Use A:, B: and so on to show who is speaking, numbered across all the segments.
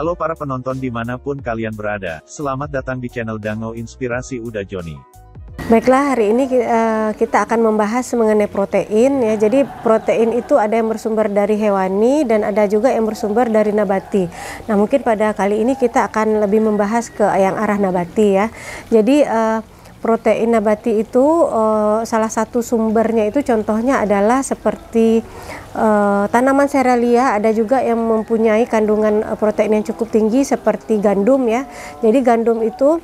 A: Halo para penonton dimanapun kalian berada, selamat datang di channel Dango Inspirasi Uda Joni.
B: Baiklah, hari ini kita akan membahas mengenai protein ya. Jadi protein itu ada yang bersumber dari hewani dan ada juga yang bersumber dari nabati. Nah, mungkin pada kali ini kita akan lebih membahas ke yang arah nabati ya. Jadi protein nabati itu salah satu sumbernya itu contohnya adalah seperti tanaman serealia, ada juga yang mempunyai kandungan protein yang cukup tinggi seperti gandum ya. Jadi gandum itu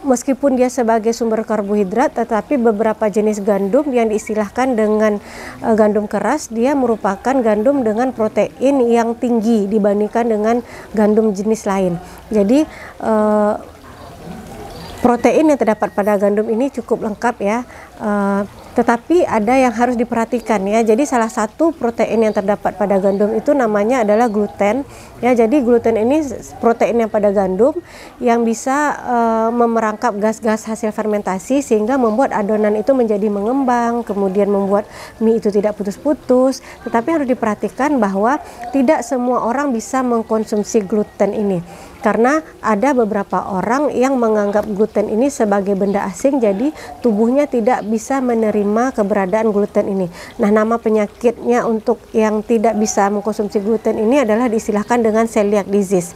B: meskipun dia sebagai sumber karbohidrat, tetapi beberapa jenis gandum yang diistilahkan dengan gandum keras, dia merupakan gandum dengan protein yang tinggi dibandingkan dengan gandum jenis lain. Jadi protein yang terdapat pada gandum ini cukup lengkap ya, tetapi ada yang harus diperhatikan ya. Jadi salah satu protein yang terdapat pada gandum itu namanya adalah gluten ya. Jadi gluten ini protein yang pada gandum yang bisa memerangkap gas-gas hasil fermentasi sehingga membuat adonan itu menjadi mengembang, kemudian membuat mie itu tidak putus-putus. Tetapi harus diperhatikan bahwa tidak semua orang bisa mengkonsumsi gluten ini, karena ada beberapa orang yang menganggap gluten ini sebagai benda asing, jadi tubuhnya tidak bisa menerima keberadaan gluten ini. Nah, nama penyakitnya untuk yang tidak bisa mengkonsumsi gluten ini adalah diistilahkan dengan celiac disease.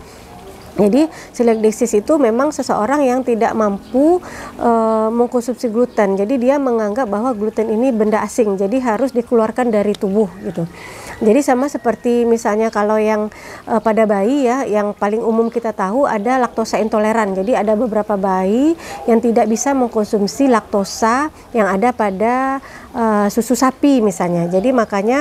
B: Jadi celiac disease itu memang seseorang yang tidak mampu mengkonsumsi gluten. Jadi dia menganggap bahwa gluten ini benda asing, jadi harus dikeluarkan dari tubuh gitu. Jadi sama seperti misalnya kalau yang pada bayi ya, yang paling umum kita tahu ada laktosa intoleran. Jadi ada beberapa bayi yang tidak bisa mengkonsumsi laktosa yang ada pada susu sapi misalnya. Jadi makanya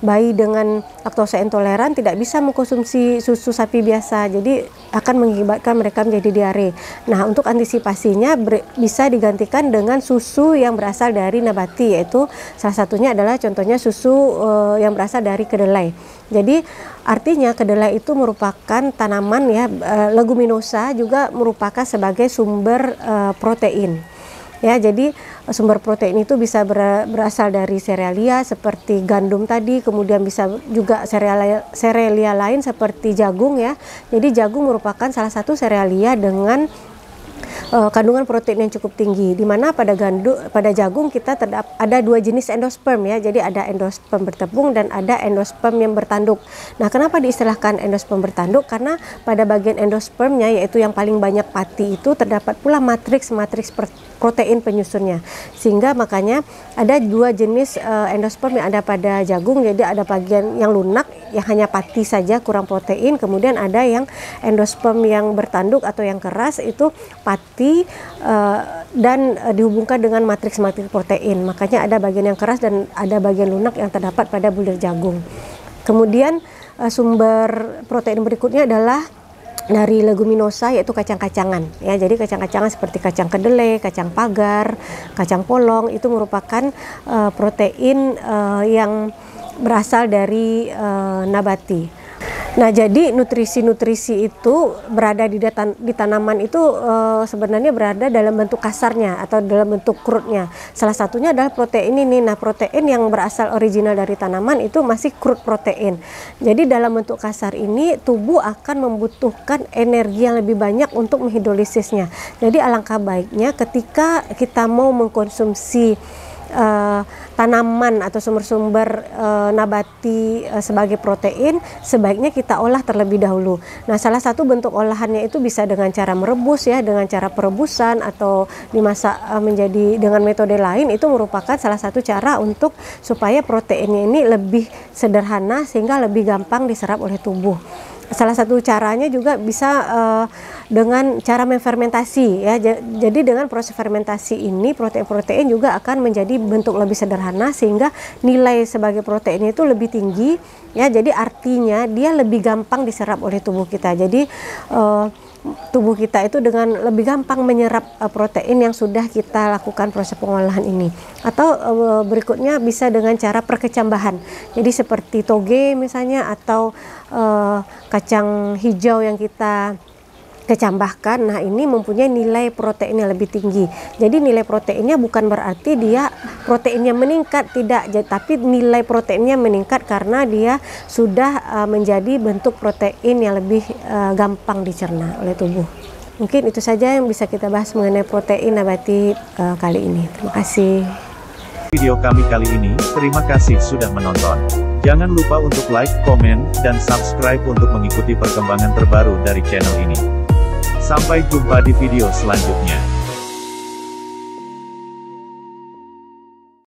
B: bayi dengan laktosa intoleran tidak bisa mengkonsumsi susu sapi biasa. Jadi akan mengakibatkan mereka menjadi diare. Nah, untuk antisipasinya bisa digantikan dengan susu yang berasal dari nabati, yaitu salah satunya adalah contohnya susu yang berasal dari kedelai. Jadi artinya kedelai itu merupakan tanaman ya, leguminosa juga merupakan sebagai sumber protein. Ya, jadi sumber protein itu bisa berasal dari serealia seperti gandum tadi, kemudian bisa juga serealia lain seperti jagung ya. Jadi jagung merupakan salah satu serealia dengan kandungan protein yang cukup tinggi, di mana pada jagung kita ada dua jenis endosperm ya. Jadi ada endosperm bertepung dan ada endosperm yang bertanduk. Nah, kenapa diistilahkan endosperm bertanduk? Karena pada bagian endospermnya, yaitu yang paling banyak pati, itu terdapat pula matriks protein penyusunnya, sehingga makanya ada dua jenis endosperm yang ada pada jagung. Jadi ada bagian yang lunak yang hanya pati saja kurang protein, kemudian ada yang endosperm yang bertanduk atau yang keras, itu pati dan dihubungkan dengan matriks protein. Makanya ada bagian yang keras dan ada bagian lunak yang terdapat pada bulir jagung. Kemudian sumber protein berikutnya adalah dari leguminosa, yaitu kacang-kacangan ya. Jadi kacang-kacangan seperti kacang kedelai, kacang pagar, kacang polong itu merupakan protein yang berasal dari nabati. Nah, jadi nutrisi-nutrisi itu berada di tanaman itu sebenarnya berada dalam bentuk kasarnya atau dalam bentuk crudnya. Salah satunya adalah protein ini. Nah, protein yang berasal original dari tanaman itu masih crude protein. Jadi dalam bentuk kasar ini tubuh akan membutuhkan energi yang lebih banyak untuk menghidrolisisnya. Jadi alangkah baiknya ketika kita mau mengkonsumsi tanaman atau sumber-sumber nabati sebagai protein, sebaiknya kita olah terlebih dahulu. Nah, salah satu bentuk olahannya itu bisa dengan cara merebus ya, dengan cara perebusan atau dimasak menjadi dengan metode lain. Itu merupakan salah satu cara untuk supaya proteinnya ini lebih sederhana sehingga lebih gampang diserap oleh tubuh. Salah satu caranya juga bisa dengan cara menfermentasi ya. Jadi dengan proses fermentasi ini protein-protein juga akan menjadi bentuk lebih sederhana sehingga nilai sebagai proteinnya itu lebih tinggi ya. Jadi artinya dia lebih gampang diserap oleh tubuh kita. Jadi tubuh kita itu dengan lebih gampang menyerap protein yang sudah kita lakukan proses pengolahan ini. Atau berikutnya bisa dengan cara perkecambahan. Jadi seperti toge misalnya, atau kacang hijau yang kita kecambahkan. Nah, ini mempunyai nilai protein yang lebih tinggi. Jadi nilai proteinnya bukan berarti dia proteinnya meningkat, tidak, tapi nilai proteinnya meningkat karena dia sudah menjadi bentuk protein yang lebih gampang dicerna oleh tubuh. Mungkin itu saja yang bisa kita bahas mengenai protein nabati kali ini. Terima kasih.
A: Video kami kali ini, terima kasih sudah menonton. Jangan lupa untuk like, komen, dan subscribe untuk mengikuti perkembangan terbaru dari channel ini. Sampai jumpa di video selanjutnya.